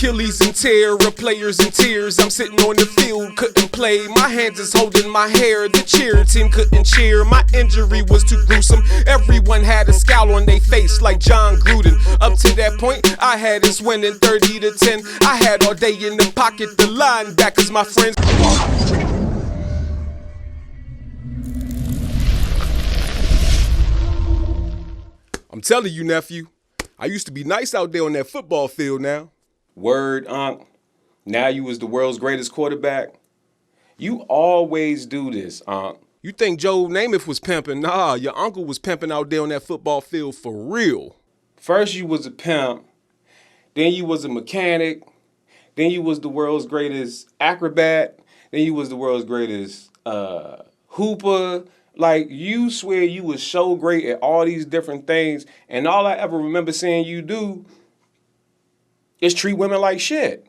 Achilles in terror, players in tears. I'm sitting on the field, couldn't play. My hands is holding my hair. The cheer team couldn't cheer. My injury was too gruesome. Everyone had a scowl on their face like John Gruden. Up to that point, I had us winning 30-10. I had all day in the pocket, the linebackers, my friends. I'm telling you, nephew, I used to be nice out there on that football field now. Word, Unc. Now you was the world's greatest quarterback. You always do this, Unc. You think Joe Namath was pimping? Nah, your uncle was pimping out there on that football field for real. First you was a pimp, then you was a mechanic, then you was the world's greatest acrobat, then you was the world's greatest hooper. Like, you swear you was so great at all these different things, and all I ever remember seeing you do is treat women like shit.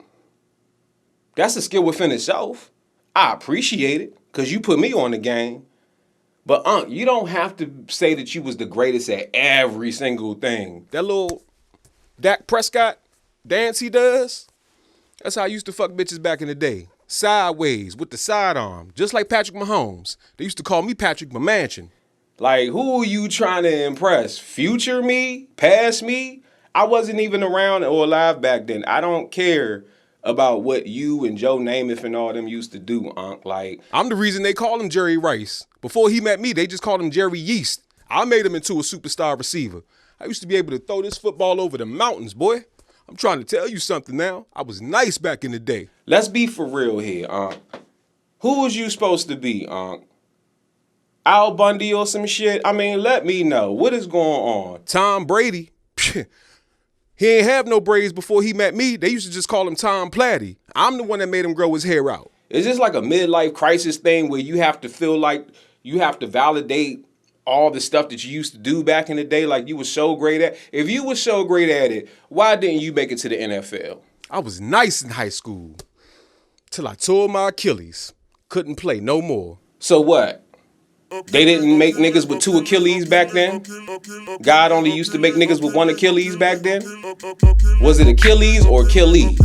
That's a skill within itself. I appreciate it, because you put me on the game. But, Unc, you don't have to say that you was the greatest at every single thing. That little Dak Prescott dance he does, that's how I used to fuck bitches back in the day. Sideways, with the sidearm, just like Patrick Mahomes. They used to call me Patrick Mamansion. Like, who are you trying to impress? Future me? Past me? I wasn't even around or alive back then. I don't care about what you and Joe Namath and all them used to do, Unc. Like, I'm the reason they call him Jerry Rice. Before he met me, they just called him Jerry Yeast. I made him into a superstar receiver. I used to be able to throw this football over the mountains, boy. I'm trying to tell you something now. I was nice back in the day. Let's be for real here, Unc. Who was you supposed to be, Unc? Al Bundy or some shit? I mean, let me know. What is going on? Tom Brady. He ain't have no braids before he met me. They used to just call him Tom Platty. I'm the one that made him grow his hair out. Is this like a midlife crisis thing where you have to feel like you have to validate all the stuff that you used to do back in the day, like you were so great at? If you were so great at it, why didn't you make it to the NFL? I was nice in high school, till I tore my Achilles. Couldn't play no more. So what? They didn't make niggas with 2 Achilles back then? God only used to make niggas with 1 Achilles back then? Was it Achilles or Achilles?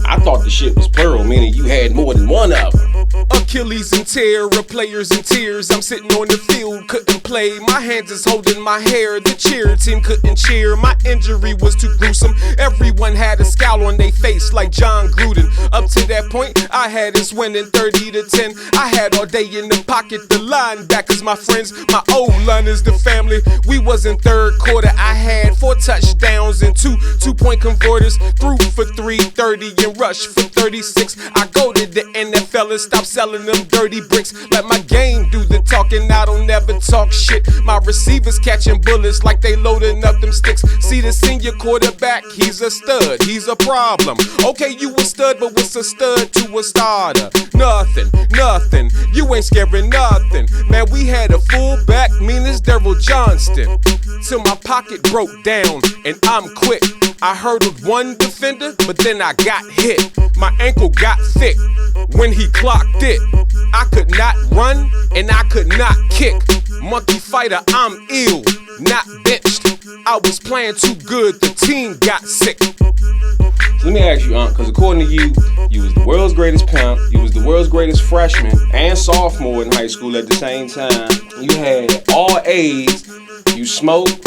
I thought the shit was plural, meaning you had more than one of them. Achilles in terror, players in tears. I'm sitting on the field, couldn't play. My hands is holding my hair. The cheer team couldn't cheer. My injury was too gruesome. Everyone had a scowl on their face like John Gruden. Up to that point, I had us winning 30-10. I had all day in the pocket, the linebackers, my friends. My O-line is the family. We was in third quarter. I had 4 touchdowns and 2 two-point converters. Threw for 330 and rushed for 36. I go to the NFL and stop selling them dirty bricks. Let my game do the talking, I don't never talk shit. My receivers catching bullets like they loading up them sticks. See the senior quarterback, he's a stud, he's a problem. Okay, you a stud, but what's a stud to a starter? Nothing, nothing, you ain't scaring nothing. Man, we had a fullback, mean as Daryl Johnston. Till my pocket broke down, and I'm quick. I hurdled 1 defender, but then I got hit. My ankle got thick when he clocked it. I could not run and I could not kick. Monkey fighter, I'm ill, not benched. I was playing too good, the team got sick. So let me ask you, Unc, because according to you, you was the world's greatest pimp, you was the world's greatest freshman and sophomore in high school at the same time. You had all A's, you smoked,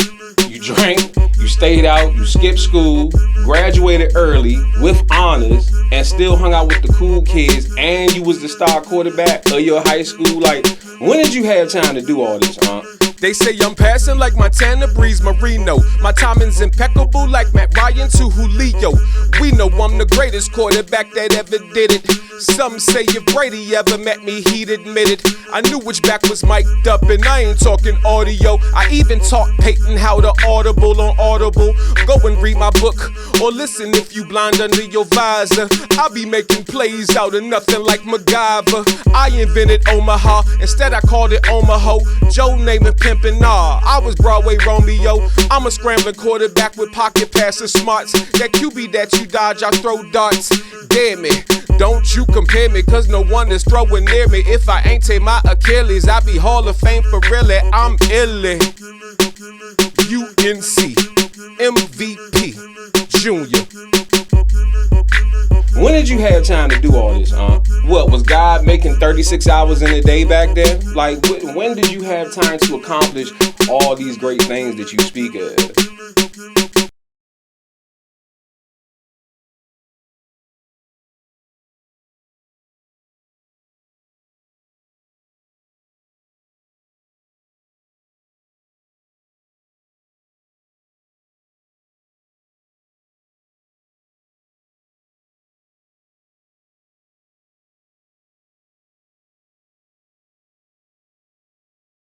you drank, you stayed out, you skipped school, graduated early with honors, and still hung out with the cool kids, and you was the star quarterback of your high school. Like, when did you have time to do all this, Unc? They say I'm passing like Montana Breeze Marino. My timing's impeccable like Matt Ryan to Julio. We know I'm the greatest quarterback that ever did it. Some say if Brady ever met me, he'd admit it. I knew which back was mic'd up, and I ain't talking audio. I even taught Peyton how to audible on Audible. Go and read my book, or listen if you blind under your visor. I be making plays out of nothing like MacGyver. I invented Omaha, instead I called it Omaha. Joe Namath pimpin', nah, I was Broadway Romeo. I'm a scrambling quarterback with pocket passing smarts. That QB that you dodge, I throw darts. Damn me, don't you compare me, cause no one is throwing near me. If I ain't take my Achilles, I be Hall of Fame for really. I'm illy. UNC MVP Junior. When did you have time to do all this, What, was God making 36 hours in a day back then? Like, when did you have time to accomplish all these great things that you speak of?